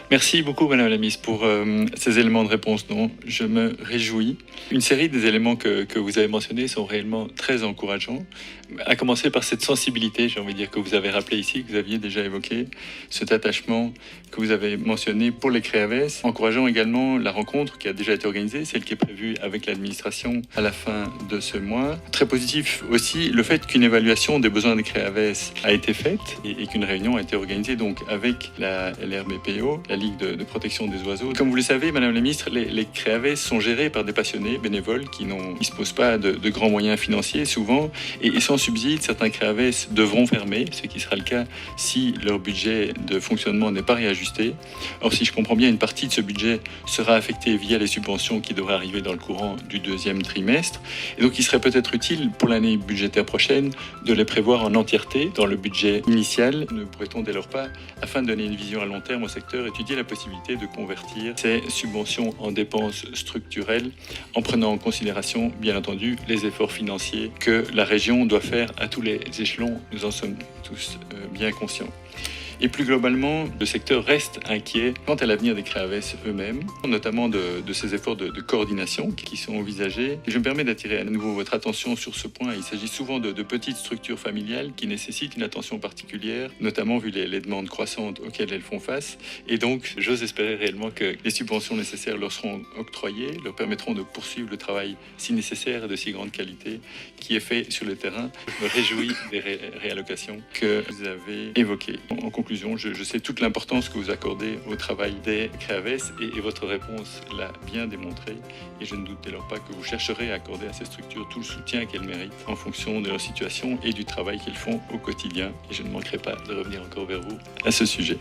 Merci beaucoup, Madame la Ministre, pour ces éléments de réponse. Non, je me réjouis. Une série des éléments que vous avez mentionnés sont réellement très encourageants. À commencer par cette sensibilité, j'ai envie de dire, que vous avez rappelé ici, que vous aviez déjà évoqué, cet attachement que vous avez mentionné pour les CREAVES, encourageant également la rencontre qui a déjà été organisée, celle qui est prévue avec l'administration à la fin de ce mois. Très positif aussi le fait qu'une évaluation des besoins des CREAVES a été faite et qu'une réunion a été organisée donc avec la LRBPO, la Ligue de protection des oiseaux. Comme vous le savez, Madame la Ministre, les CREAVES sont gérés par des passionnés bénévoles qui ne disposent pas de grands moyens financiers souvent et sans subside, certains CREAVES devront fermer, ce qui sera le cas si leur budget de fonctionnement n'est pas réajusté. Or, si je comprends bien, une partie de ce budget sera affectée via les subventions qui devraient arriver dans le courant du deuxième trimestre. Et donc, il serait peut-être utile pour l'année budgétaire prochaine de les prévoir en entièreté dans le budget initial. Ne pourrait-on dès lors pas, afin de donner une vision à long terme au secteur, étudier la possibilité de convertir ces subventions en dépenses structurelles en prenant en considération, bien entendu, les efforts financiers que la région doit faire à tous les échelons, nous en sommes tous bien conscients. Et plus globalement, le secteur reste inquiet quant à l'avenir des CREAVES eux-mêmes, notamment de ces efforts de coordination qui sont envisagés. Et je me permets d'attirer à nouveau votre attention sur ce point. Il s'agit souvent de petites structures familiales qui nécessitent une attention particulière, notamment vu les demandes croissantes auxquelles elles font face. Et donc, j'ose espérer réellement que les subventions nécessaires leur seront octroyées, leur permettront de poursuivre le travail si nécessaire et de si grande qualité qui est fait sur le terrain. Je me réjouis des réallocations que vous avez évoquées. En conclusion, je sais toute l'importance que vous accordez au travail des CREAVES et votre réponse l'a bien démontré. Et je ne doute dès lors pas que vous chercherez à accorder à ces structures tout le soutien qu'elles méritent en fonction de leur situation et du travail qu'elles font au quotidien. Et je ne manquerai pas de revenir encore vers vous à ce sujet.